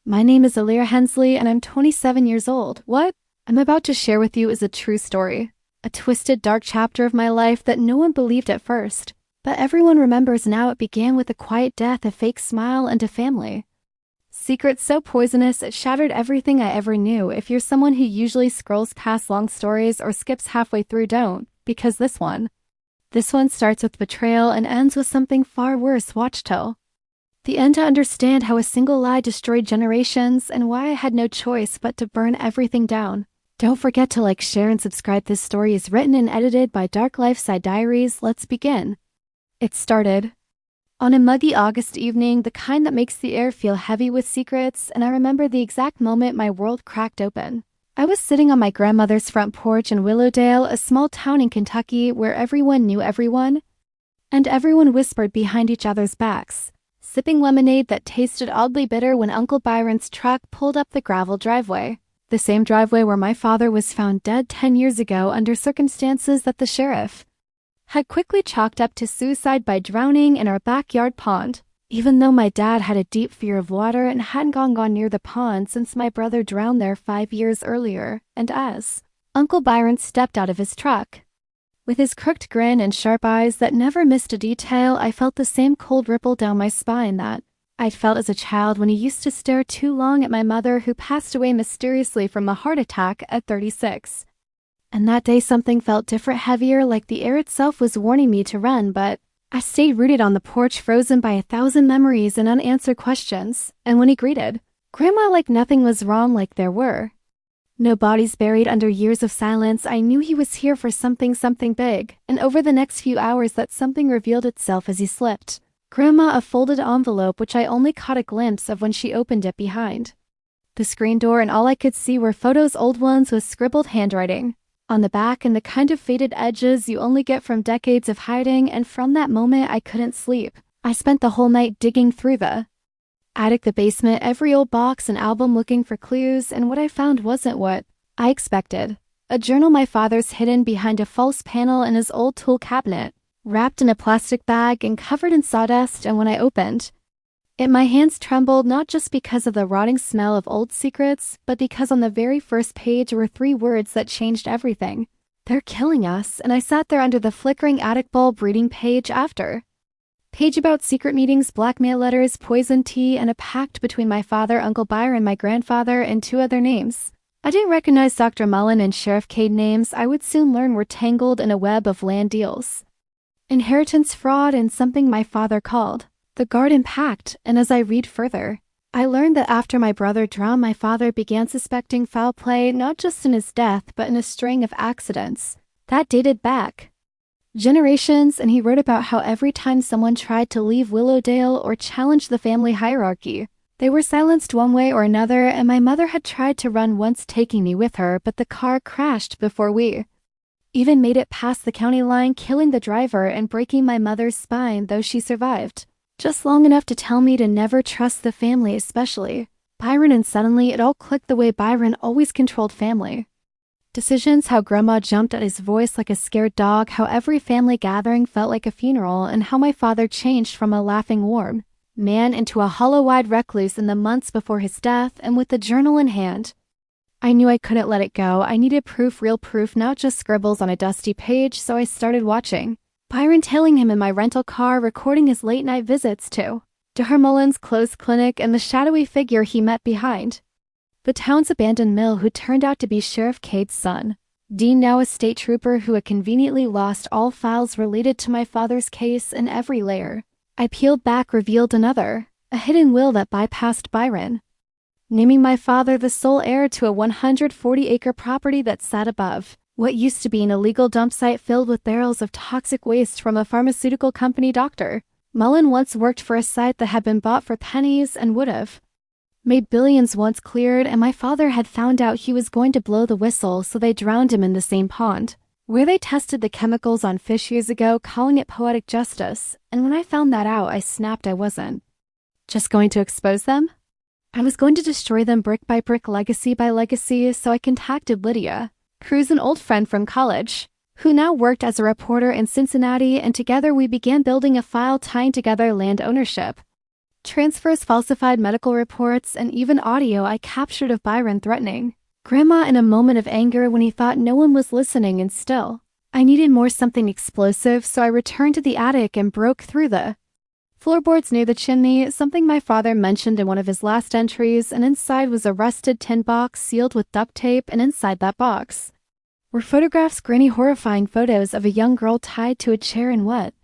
My name is Alira Hensley and I'm 27 years old. What I'm about to share with you is a true story. A twisted, dark chapter of my life that no one believed at first. But everyone remembers now it began with a quiet death, a fake smile, and a family. Secrets so poisonous it shattered everything I ever knew. If you're someone who usually scrolls past long stories or skips halfway through, don't. Because this one starts with betrayal and ends with something far worse. Watch till the end to understand how a single lie destroyed generations and why I had no choice but to burn everything down. Don't forget to like, share, and subscribe. This story is written and edited by Dark Lifeside Diaries. Let's begin. It started on a muggy August evening, the kind that makes the air feel heavy with secrets, and I remember the exact moment my world cracked open. I was sitting on my grandmother's front porch in Willowdale, a small town in Kentucky where everyone knew everyone, and everyone whispered behind each other's backs, sipping lemonade that tasted oddly bitter when Uncle Byron's truck pulled up the gravel driveway. The same driveway where my father was found dead 10 years ago under circumstances that the sheriff had quickly chalked up to suicide by drowning in our backyard pond. Even though my dad had a deep fear of water and hadn't gone near the pond since my brother drowned there 5 years earlier, and as Uncle Byron stepped out of his truck, with his crooked grin and sharp eyes that never missed a detail, I felt the same cold ripple down my spine that I'd felt as a child when he used to stare too long at my mother, who passed away mysteriously from a heart attack at 36. And that day something felt different, heavier, like the air itself was warning me to run, but I stayed rooted on the porch, frozen by 1,000 memories and unanswered questions. And when he greeted Grandma like nothing was wrong, like there were no bodies buried under years of silence, I knew he was here for something big. And over the next few hours that something revealed itself as he slipped Grandma a folded envelope, which I only caught a glimpse of when she opened it behind the screen door, and all I could see were photos, old ones with scribbled handwriting on the back and the kind of faded edges you only get from decades of hiding. And from that moment I couldn't sleep. I spent the whole night digging through the attic, the basement, every old box and album, looking for clues, and what I found wasn't what I expected. A journal my father's hidden behind a false panel in his old tool cabinet, wrapped in a plastic bag and covered in sawdust, and when I opened it, my hands trembled, not just because of the rotting smell of old secrets, but because on the very first page were 3 words that changed everything. They're killing us. And I sat there under the flickering attic bulb, reading page after page about secret meetings, blackmail letters, poison tea, and a pact between my father, Uncle Byron, my grandfather, and 2 other names I didn't recognize. Dr. Mullen and Sheriff Cade, names I would soon learn were tangled in a web of land deals, inheritance fraud, and something my father called the Garden Pact. And as I read further, I learned that after my brother drowned, my father began suspecting foul play, not just in his death, but in a string of accidents that dated back generations. And he wrote about how every time someone tried to leave Willowdale or challenge the family hierarchy, they were silenced one way or another. And my mother had tried to run once, taking me with her, but the car crashed before we even made it past the county line, killing the driver and breaking my mother's spine, though she survived just long enough to tell me to never trust the family, especially Byron. And suddenly it all clicked, the way Byron always controlled family decisions, how Grandma jumped at his voice like a scared dog, how every family gathering felt like a funeral, and how my father changed from a laughing, warm man into a hollow-eyed recluse in the months before his death. And with the journal in hand, I knew I couldn't let it go. I needed proof, real proof, not just scribbles on a dusty page. So I started watching Byron, tailing him in my rental car, recording his late-night visits to Mullen's closed clinic, and the shadowy figure he met behind the town's abandoned mill, who turned out to be Sheriff Cade's son, Dean, now a state trooper who had conveniently lost all files related to my father's case. And every layer I peeled back revealed a hidden will that bypassed Byron, naming my father the sole heir to a 140-acre property that sat above what used to be an illegal dump site filled with barrels of toxic waste from a pharmaceutical company. Dr. Mullen once worked for a site that had been bought for pennies and would have made billions once cleared, and my father had found out he was going to blow the whistle, so they drowned him in the same pond where they tested the chemicals on fish years ago, calling it poetic justice. And when I found that out, I snapped. I wasn't just going to expose them. I was going to destroy them brick by brick, legacy by legacy. So I contacted Lydia Cruz, an old friend from college, who now worked as a reporter in Cincinnati, and together we began building a file tying together land ownership, Transfers, falsified medical reports, and even audio I captured of Byron threatening Grandma in a moment of anger when he thought no one was listening, and still, I needed more, something explosive, so I returned to the attic and broke through the floorboards near the chimney, something my father mentioned in one of his last entries, and inside was a rusted tin box sealed with duct tape, and inside that box were photographs, grainy, horrifying photos of a young girl tied to a chair in what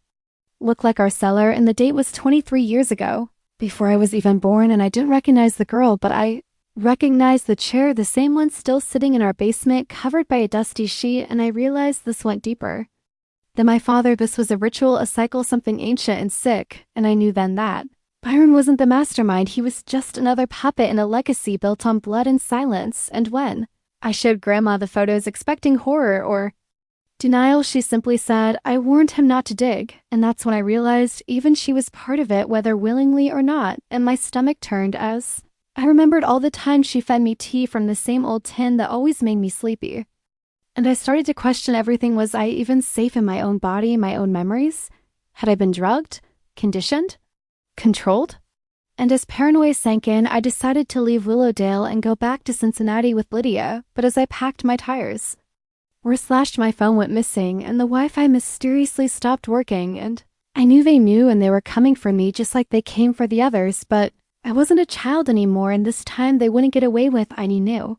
looked like our cellar, and the date was 23 years ago, before I was even born, and I didn't recognize the girl, but I recognized the chair, the same one still sitting in our basement, covered by a dusty sheet, and I realized this went deeper than my father. This was a ritual, a cycle, something ancient and sick, and I knew then that Byron wasn't the mastermind. He was just another puppet in a legacy built on blood and silence. And when I showed Grandma the photos, expecting horror or denial, she simply said, "I warned him not to dig." And that's when I realized even she was part of it, whether willingly or not, and my stomach turned as I remembered all the time she fed me tea from the same old tin that always made me sleepy. And I started to question everything. Was I even safe in my own body, my own memories? Had I been drugged, conditioned, controlled? And as paranoia sank in, I decided to leave Willowdale and go back to Cincinnati with Lydia, but as I packed my tires, my phone went missing, and the Wi-Fi mysteriously stopped working, and I knew they knew, and they were coming for me just like they came for the others, but I wasn't a child anymore, and this time they wouldn't get away with. I knew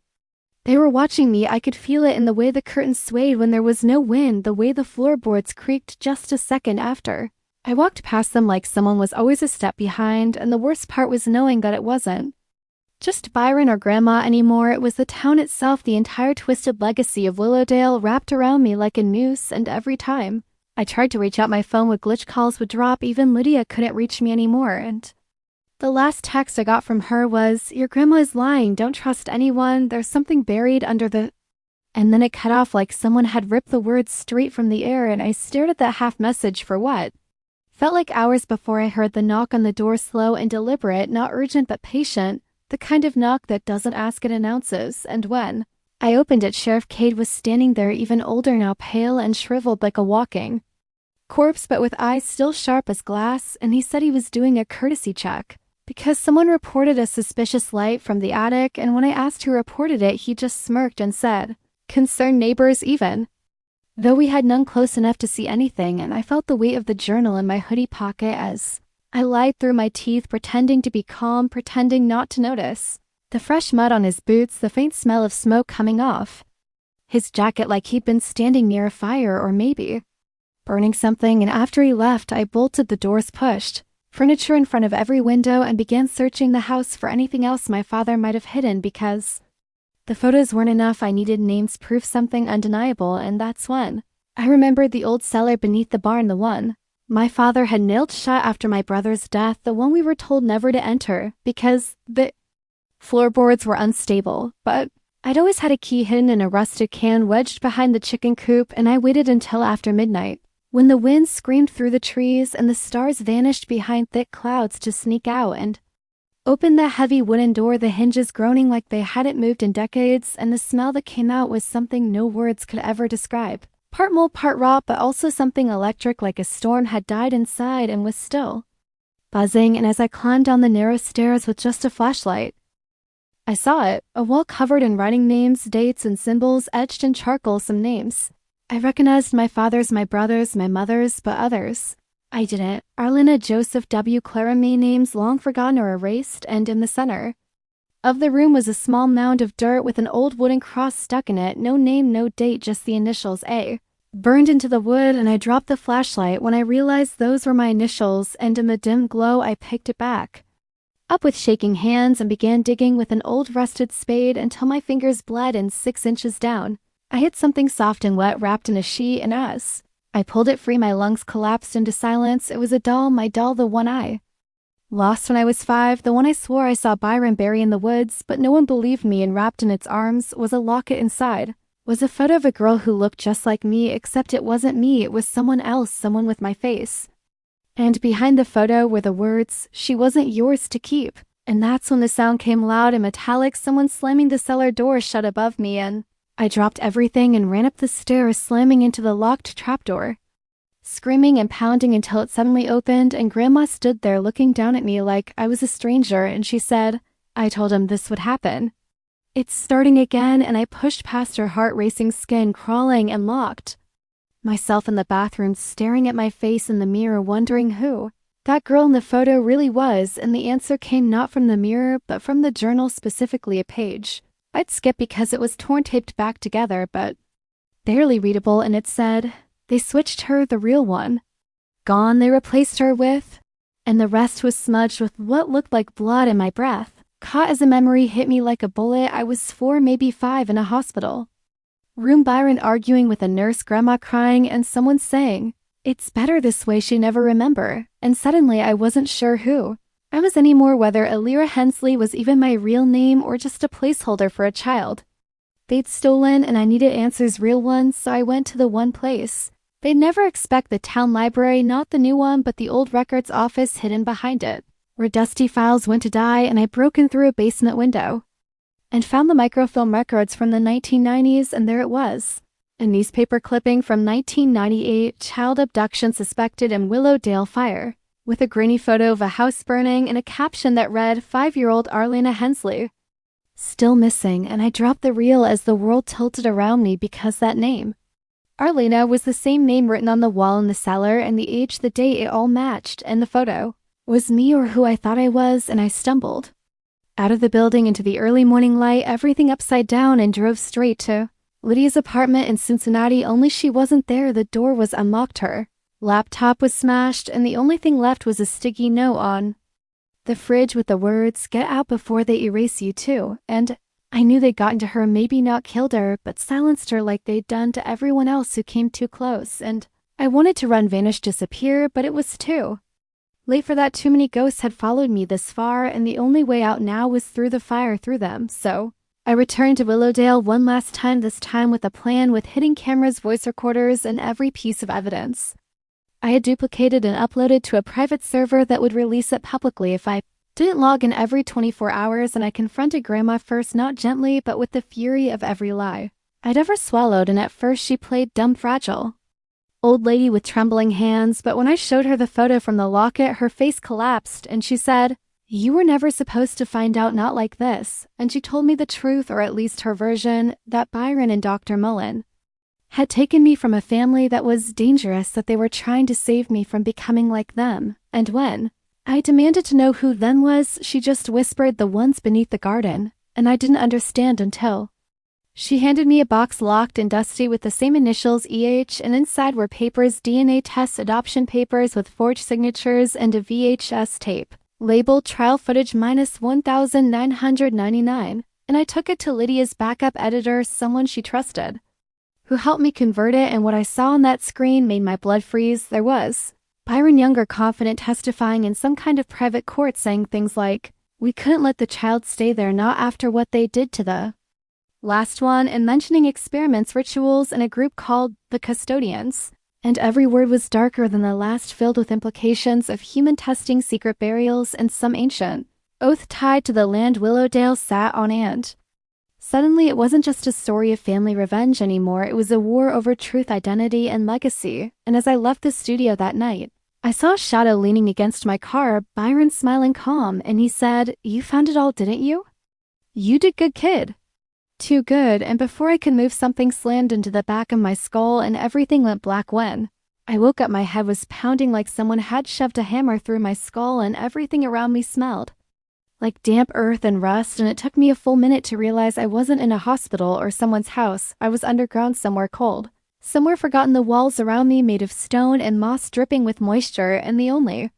they were watching me. I could feel it in the way the curtains swayed when there was no wind, the way the floorboards creaked just a second after I walked past them, like someone was always a step behind, and the worst part was knowing that it wasn't just Byron or Grandma anymore. It was the town itself, the entire twisted legacy of Willowdale wrapped around me like a noose, and every time I tried to reach out, my phone would glitch, calls would drop, even Lydia couldn't reach me anymore, and the last text I got from her was, "Your grandma is lying, don't trust anyone, there's something buried under the..." And then it cut off like someone had ripped the words straight from the air, and I stared at that half message for what felt like hours before I heard the knock on the door, slow and deliberate, not urgent but patient, the kind of knock that doesn't ask, it announces. And when I opened it, Sheriff Cade was standing there, even older now, pale and shriveled like a walking corpse, but with eyes still sharp as glass, and he said he was doing a courtesy check because someone reported a suspicious light from the attic, and when I asked who reported it, he just smirked and said, "Concerned neighbors," even though we had none close enough to see anything, and I felt the weight of the journal in my hoodie pocket as I lied through my teeth, pretending to be calm, pretending not to notice the fresh mud on his boots, the faint smell of smoke coming off his jacket, like he'd been standing near a fire or maybe burning something. And after he left, I bolted the doors, pushed furniture in front of every window, and began searching the house for anything else my father might have hidden, because the photos weren't enough. I needed names, proof, something undeniable, and that's when I remembered the old cellar beneath the barn, the one my father had nailed shut after my brother's death, the one we were told never to enter because the floorboards were unstable. But I'd always had a key hidden in a rusted can wedged behind the chicken coop, and I waited until after midnight, when the wind screamed through the trees and the stars vanished behind thick clouds, to sneak out and open the heavy wooden door, the hinges groaning like they hadn't moved in decades, and the smell that came out was something no words could ever describe. Part mold, part rot, but also something electric, like a storm had died inside and was still buzzing. And as I climbed down the narrow stairs with just a flashlight, I saw it, a wall covered in writing, names, dates, and symbols etched in charcoal. Some names I recognized, my father's, my brother's, my mother's, but others I didn't. Arlena, Joseph, W, Clara, May, names long forgotten or erased. And in the center of the room was a small mound of dirt with an old wooden cross stuck in it. No name, no date, just the initials A burned into the wood. And I dropped the flashlight when I realized those were my initials, and in the dim glow I picked it back up with shaking hands and began digging with an old rusted spade until my fingers bled, and 6 inches down I hit something soft and wet wrapped in a sheet, and as I pulled it free, my lungs collapsed into silence. It was a doll, my doll, the one I lost when I was 5, the one I swore I saw Byron bury in the woods, but no one believed me, and wrapped in its arms was a locket. Inside was a photo of a girl who looked just like me, except it wasn't me, it was someone else, someone with my face. And behind the photo were the words, "She wasn't yours to keep." And that's when the sound came, loud and metallic, someone slamming the cellar door shut above me, and I dropped everything and ran up the stairs, slamming into the locked trapdoor. screaming and pounding until it suddenly opened, and Grandma stood there looking down at me like I was a stranger, and she said, "I told him this would happen." It's starting again, and I pushed past her heart-racing skin crawling and locked myself in the bathroom, staring at my face in the mirror, wondering who that girl in the photo really was, and the answer came not from the mirror, but from the journal, specifically a page I'd skipped because it was torn taped back together, but barely readable, and it said, "They switched her, the real one. Gone, they replaced her with," and the rest was smudged with what looked like blood and my breath. Caught as a memory hit me like a bullet. I was 4, maybe 5, in a hospital room, Byron arguing with a nurse, Grandma crying, and someone saying, "It's better this way, she never remember." And suddenly I wasn't sure who I was anymore, whether Alira Hensley was even my real name or just a placeholder for a child they'd stolen, and I needed answers, real ones, so I went to the one place they'd never expect, the town library, not the new one, but the old records office hidden behind it, where dusty files went to die. And I broke in through a basement window and found the microfilm records from the 1990s, and there it was. A newspaper clipping from 1998, child abduction suspected in Willowdale fire, with a grainy photo of a house burning and a caption that read, "5-year-old Arlena Hensley still missing." And I dropped the reel as the world tilted around me, because that name, Arlena, was the same name written on the wall in the cellar, and the age, the date, it all matched, and the photo was me, or who I thought I was. And I stumbled out of the building into the early morning light, everything upside down, and drove straight to Lydia's apartment in Cincinnati, only she wasn't there. The door was unlocked, her laptop was smashed, and the only thing left was a sticky note on the fridge with the words, "Get out before they erase you too." And I knew they'd gotten to her, maybe not killed her, but silenced her like they'd done to everyone else who came too close. And I wanted to run, vanish, disappear, but it was too late for that. Too many ghosts had followed me this far, and the only way out now was through the fire, through them. So I returned to Willowdale one last time, this time with a plan, with hidden cameras, voice recorders, and every piece of evidence I had duplicated and uploaded to a private server that would release it publicly if I didn't log in every 24 hours. And I confronted Grandma first, not gently, but with the fury of every lie I'd ever swallowed. And at first she played dumb, fragile old lady with trembling hands, but when I showed her the photo from the locket, her face collapsed, and she said, "You were never supposed to find out, not like this." And she told me the truth, or at least her version, that Byron and Dr. Mullen had taken me from a family that was dangerous, that they were trying to save me from becoming like them. And when I demanded to know who then was, she just whispered, "The ones beneath the garden." And I didn't understand until she handed me a box locked and dusty with the same initials, EH, and inside were papers, DNA tests, adoption papers with forged signatures, and a VHS tape labeled "Trial Footage minus 1,999. And I took it to Lydia's backup editor, someone she trusted, who helped me convert it. And what I saw on that screen made my blood freeze. There was Byron Younger, confident, testifying in some kind of private court, saying things like, "We couldn't let the child stay there, not after what they did to the last one," and mentioning experiments, rituals, and a group called the Custodians. And every word was darker than the last, filled with implications of human testing, secret burials, and some ancient oath tied to the land Willowdale sat on. And suddenly it wasn't just a story of family revenge anymore, it was a war over truth, identity, and legacy. And as I left the studio that night, I saw a shadow leaning against my car, Byron smiling calm, and he said, "You found it all, didn't you? You did good, kid. Too good." And before I could move, something slammed into the back of my skull, and everything went black. When I woke up, my head was pounding like someone had shoved a hammer through my skull, and everything around me smelled like damp earth and rust. And it took me a full minute to realize I wasn't in a hospital or someone's house. I was underground, somewhere cold, somewhere forgotten. The walls around me made of stone and moss, dripping with moisture, and the only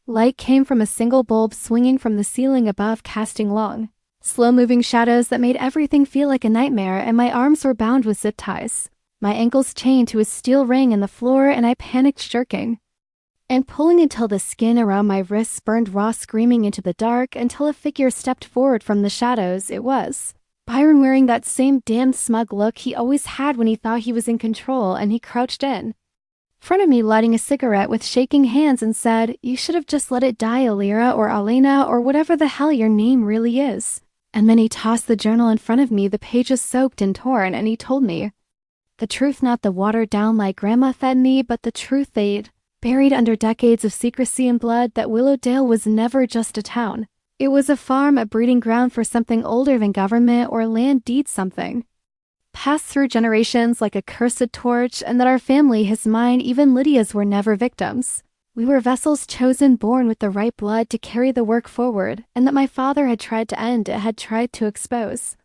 light came from a single bulb swinging from the ceiling above, casting long, slow-moving shadows that made everything feel like a nightmare. And my arms were bound with zip ties, my ankles chained to a steel ring in the floor, and I panicked, jerking and pulling until the skin around my wrists burned raw, screaming into the dark until a figure stepped forward from the shadows. It was Byron, wearing that same damn smug look he always had when he thought he was in control, and he crouched in front of me, lighting a cigarette with shaking hands, and said, "You should have just let it die, Alira, or Alena, or whatever the hell your name really is." And then he tossed the journal in front of me, the pages soaked and torn, and he told me The truth, not the watered down like Grandma fed me, but the truth they'd buried under decades of secrecy and blood, that Willowdale was never just a town. It was a farm, a breeding ground for something older than government or land deeds, something passed through generations like a cursed torch, and that our family, his, mine, even Lydia's, were never victims. We were vessels chosen, born with the right blood to carry the work forward, and that my father had tried to end, it had tried to expose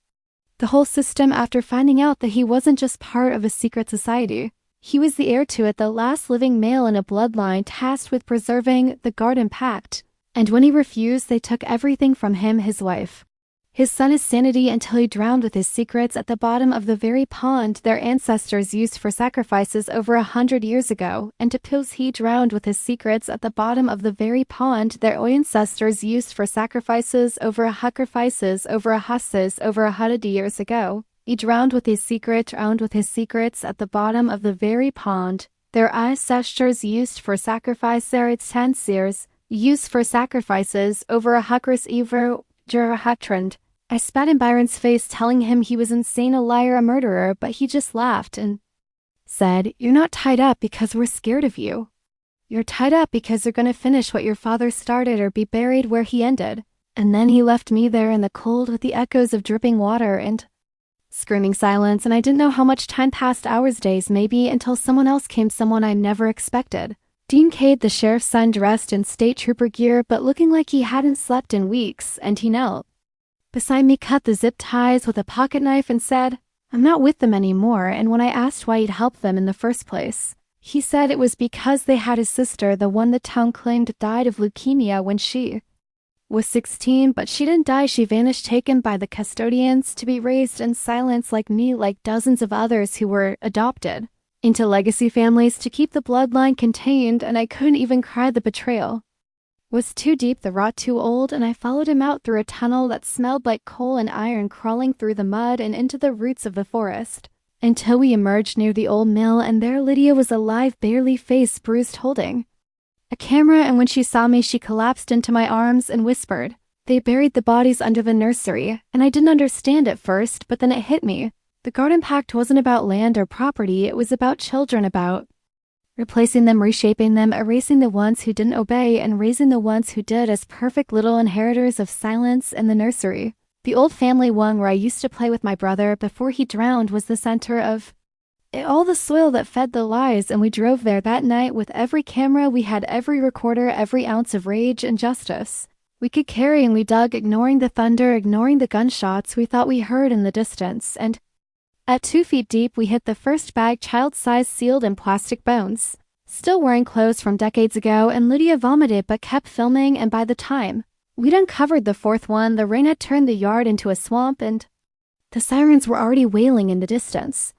the whole system after finding out that he wasn't just part of a secret society. He was the heir to it, the last living male in a bloodline tasked with preserving the Garden Pact. And when he refused, they took everything from him, his wife, his son, his sanity, until he drowned with his secrets at the bottom of the very pond their ancestors used for sacrifices over 100 years ago, and to pills he drowned with his secrets at the bottom of the very pond their ancestors used for sacrifices over 100 years ago. He drowned with his secrets at the bottom of the very pond their ancestors used for sacrifice their ancestors used for sacrifices over 100 I spat in Byron's face, telling him he was insane, a liar, a murderer, but he just laughed and said, "You're not tied up because we're scared of you. You're tied up because you're going to finish what your father started or be buried where he ended." And then he left me there in the cold with the echoes of dripping water and screaming silence, and I didn't know how much time passed, hours, days, maybe, until someone else came, someone I never expected. Dean Cade, the sheriff's son, dressed in state trooper gear but looking like he hadn't slept in weeks, and he knelt beside me, cut the zip ties with a pocket knife, and said, "I'm not with them anymore." And when I asked why he'd helped them in the first place, he said it was because they had his sister, the one the town claimed died of leukemia when she was 16, but she didn't die. She vanished, taken by the custodians to be raised in silence like me, like dozens of others who were adopted into legacy families to keep the bloodline contained, and I couldn't even cry. The betrayal was too deep, the rot too old, and I followed him out through a tunnel that smelled like coal and iron, crawling through the mud and into the roots of the forest, until we emerged near the old mill, and there Lydia was alive, barely, face bruised, holding a camera, and when she saw me, she collapsed into my arms and whispered, "They buried the bodies under the nursery." And I didn't understand at first, but then it hit me. The Garden Pact wasn't about land or property, it was about children, about replacing them, reshaping them, erasing the ones who didn't obey and raising the ones who did as perfect little inheritors of silence. And the nursery, the old family one where I used to play with my brother before he drowned, was the center of it, all the soil that fed the lies. And we drove there that night with every camera we had, every recorder, every ounce of rage and justice we could carry, and we dug, ignoring the thunder, ignoring the gunshots we thought we heard in the distance, and at 2 feet deep, we hit the first bag, child-sized, sealed in plastic bones, still wearing clothes from decades ago, and Lydia vomited but kept filming, and by the time we'd uncovered the fourth one, the rain had turned the yard into a swamp, and the sirens were already wailing in the distance.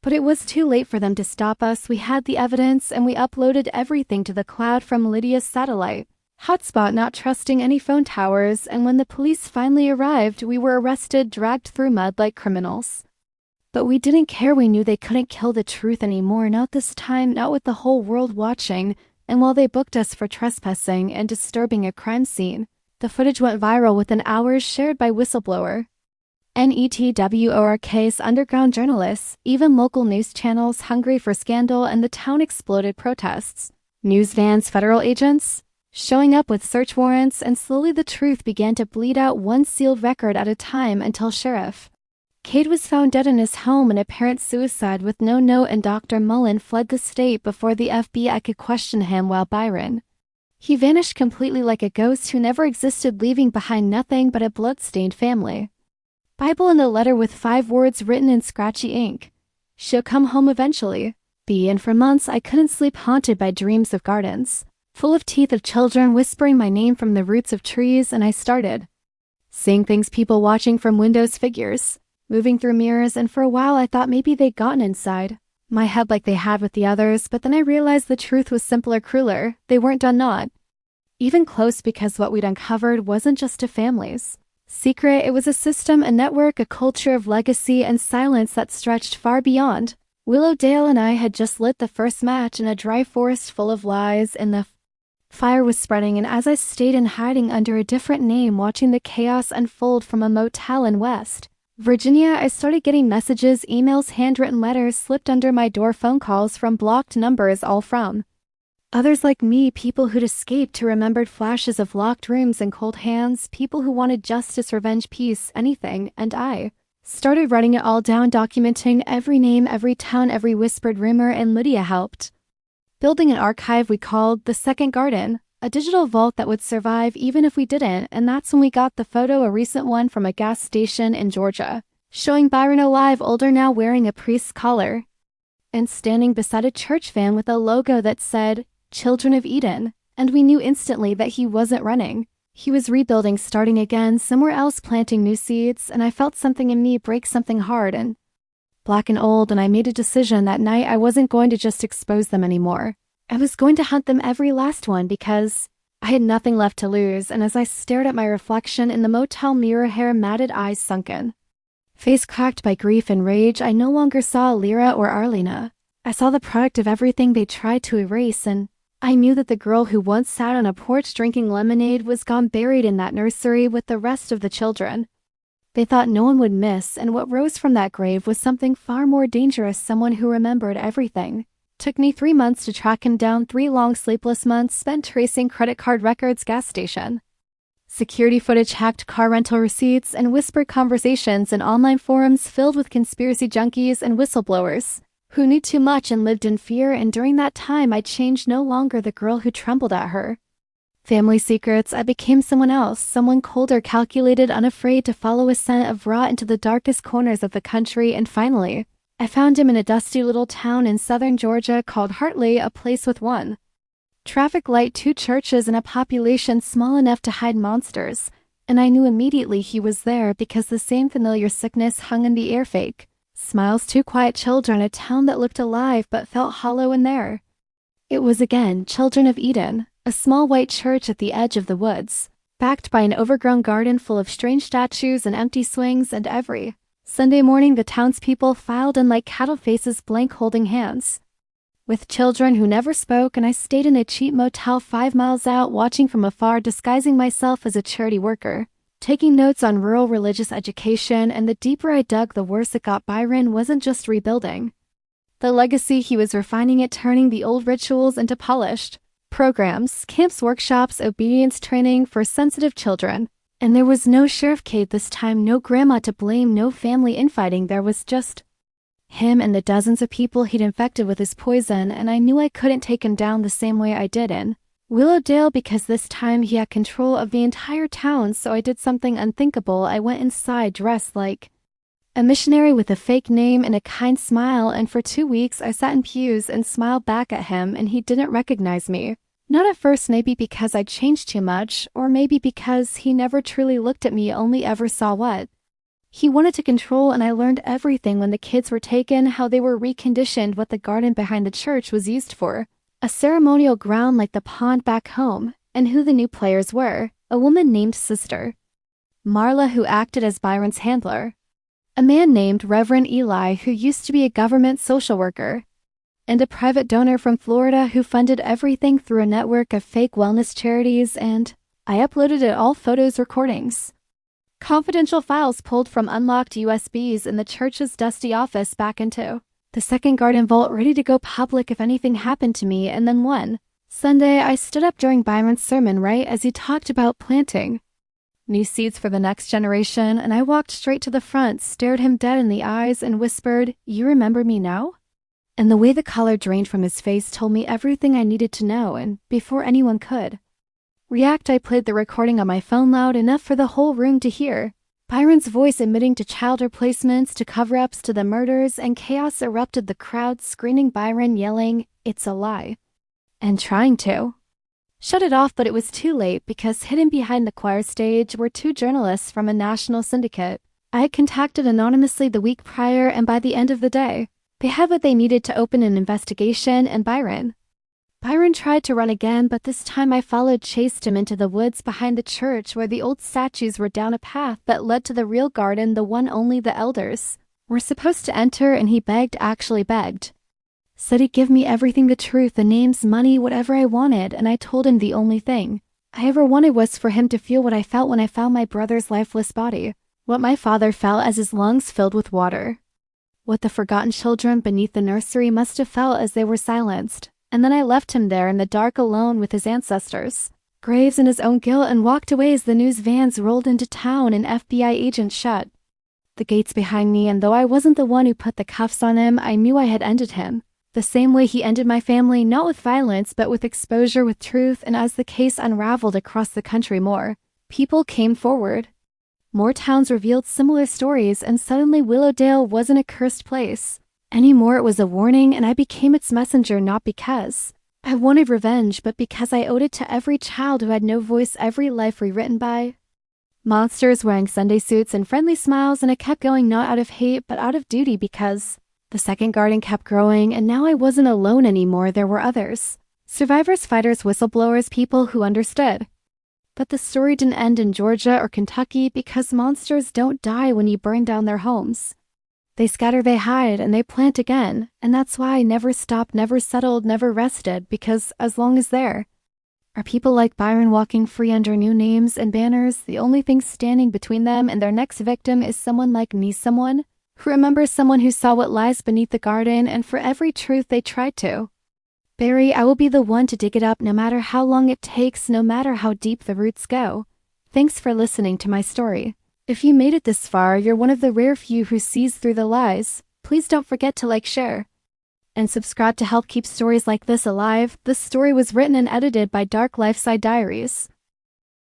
But it was too late for them to stop us. We had the evidence, and we uploaded everything to the cloud from Lydia's satellite hotspot, not trusting any phone towers, and when the police finally arrived, we were arrested, dragged through mud like criminals. But we didn't care. We knew they couldn't kill the truth anymore, not this time, not with the whole world watching. And while they booked us for trespassing and disturbing a crime scene, the footage went viral within hours, shared by whistleblower network's underground journalists, even local news channels hungry for scandal, and the town exploded. Protests, news vans, federal agents showing up with search warrants, and slowly the truth began to bleed out, one sealed record at a time, until Sheriff Cade was found dead in his home, an apparent suicide with no note, and Dr. Mullen fled the state before the FBI could question him, while Byron, he vanished completely like a ghost who never existed, leaving behind nothing but a blood-stained family Bible and a letter with 5 words written in scratchy ink: "She'll come home eventually." And for months I couldn't sleep, haunted by dreams of gardens full of teeth, of children whispering my name from the roots of trees, and I started seeing things, people watching from windows, figures moving through mirrors, and for a while I thought maybe they'd gotten inside my head like they had with the others, but then I realized the truth was simpler, crueler. They weren't done, not even close, because what we'd uncovered wasn't just a family's secret, it was a system, a network, a culture of legacy and silence that stretched far beyond Willowdale. And I had just lit the first match in a dry forest full of lies, and the fire was spreading, and as I stayed in hiding under a different name, watching the chaos unfold from a motel in West Virginia, I started getting messages, emails, handwritten letters slipped under my door, phone calls from blocked numbers, all from others like me, people who'd escaped, who remembered flashes of locked rooms and cold hands, people who wanted justice, revenge, peace, anything, and I started writing it all down, documenting every name, every town, every whispered rumor, and Lydia helped. Building an archive we called The Second Garden, a digital vault that would survive even if we didn't, and that's when we got the photo, a recent one from a gas station in Georgia, showing Byron alive, older now, wearing a priest's collar, and standing beside a church van with a logo that said, Children of Eden, and we knew instantly that he wasn't running. He was rebuilding, starting again, somewhere else, planting new seeds, and I felt something in me break, something hard and black and old, and I made a decision that night. I wasn't going to just expose them anymore. I was going to hunt them, every last one, because I had nothing left to lose. And as I stared at my reflection in the motel mirror, hair matted, eyes sunken, face cracked by grief and rage, I no longer saw Lyra or Arlena. I saw the product of everything they tried to erase, and I knew that the girl who once sat on a porch drinking lemonade was gone, buried in that nursery with the rest of the children they thought no one would miss, and what rose from that grave was something far more dangerous, someone who remembered everything. Took me 3 months to track him down, 3 long sleepless months spent tracing credit card records, gas station security footage, hacked car rental receipts, and whispered conversations in online forums filled with conspiracy junkies and whistleblowers who knew too much and lived in fear. And during that time, I changed, no longer the girl who trembled at her family secrets. I became someone else, someone colder, calculated, unafraid to follow a scent of rot into the darkest corners of the country. And finally, I found him in a dusty little town in southern Georgia called Hartley, a place with one traffic light, 2 churches, and a population small enough to hide monsters. And I knew immediately he was there because the same familiar sickness hung in the air, fake smiles, 2 quiet children, a town that looked alive but felt hollow in there. It was again Children of Eden, a small white church at the edge of the woods, backed by an overgrown garden full of strange statues and empty swings, and every Sunday morning the townspeople filed in like cattle, faces blank, holding hands with children who never spoke. And I stayed in a cheap motel 5 miles out, watching from afar, disguising myself as a charity worker, taking notes on rural religious education. And the deeper I dug, the worse it got. Byron wasn't just rebuilding the legacy, he was refining it, turning the old rituals into polished programs, camps, workshops, obedience training for sensitive children. And there was no Sheriff Kate this time, no grandma to blame, no family infighting. There was just him and the dozens of people he'd infected with his poison. And I knew I couldn't take him down the same way I did in Willowdale, because this time he had control of the entire town. So I did something unthinkable. I went inside dressed like a missionary with a fake name and a kind smile, and for 2 weeks I sat in pews and smiled back at him, and he didn't recognize me. Not at first, maybe because I'd changed too much, or maybe because he never truly looked at me, only ever saw what he wanted to control. And I learned everything: when the kids were taken, how they were reconditioned, what the garden behind the church was used for, a ceremonial ground like the pond back home, and who the new players were: a woman named Sister Marla, who acted as Byron's handler, a man named Reverend Eli, who used to be a government social worker, and a private donor from Florida who funded everything through a network of fake wellness charities. And I uploaded it all: photos, recordings, confidential files pulled from unlocked USBs in the church's dusty office, back into the Second Garden vault, ready to go public if anything happened to me. And then one Sunday, I stood up during Byron's sermon right as he talked about planting new seeds for the next generation, and I walked straight to the front, stared him dead in the eyes, and whispered, "You remember me now?" And the way the color drained from his face told me everything I needed to know, and before anyone could react, I played the recording on my phone loud enough for the whole room to hear. Byron's voice admitting to child replacements, to cover-ups, to the murders, and chaos erupted. The crowd screaming, Byron yelling, "It's a lie," and trying to shut it off, but it was too late, because hidden behind the choir stage were 2 journalists from a national syndicate I had contacted anonymously the week prior, and by the end of the day, they had what they needed to open an investigation. And Byron tried to run again, but this time I followed, chased him into the woods behind the church, where the old statues were, down a path that led to the real garden, the one only the elders were supposed to enter. And he begged, actually begged, said he'd give me everything, the truth, the names, money, whatever I wanted. And I told him the only thing I ever wanted was for him to feel what I felt when I found my brother's lifeless body. What my father felt as his lungs filled with water. What the forgotten children beneath the nursery must have felt as they were silenced. And then I left him there in the dark alone with his ancestors, graves in his own guilt, and walked away as the news vans rolled into town and FBI agents shut the gates behind me. And though I wasn't the one who put the cuffs on him, I knew I had ended him. The same way he ended my family, not with violence, but with exposure, with truth. And as the case unraveled across the country, more people came forward. More towns revealed similar stories, and suddenly Willowdale wasn't a cursed place anymore. It was a warning, and I became its messenger, not because I wanted revenge, but because I owed it to every child who had no voice, every life rewritten by monsters wearing Sunday suits and friendly smiles. And I kept going, not out of hate, but out of duty, because the second garden kept growing, and now I wasn't alone anymore. There were others. Survivors, fighters, whistleblowers, people who understood. But the story didn't end in Georgia or Kentucky, because monsters don't die when you burn down their homes. They scatter, they hide, and they plant again. And that's why I never stopped, never settled, never rested, because as long as there are people like Byron walking free under new names and banners, the only thing standing between them and their next victim is someone like me, someone who remembers, someone who saw what lies beneath the garden, and for every truth they tried to bury, I will be the one to dig it up, no matter how long it takes, no matter how deep the roots go. Thanks for listening to my story. If you made it this far, you're one of the rare few who sees through the lies. Please don't forget to like, share, and subscribe to help keep stories like this alive. This story was written and edited by Dark Lifeside Diaries.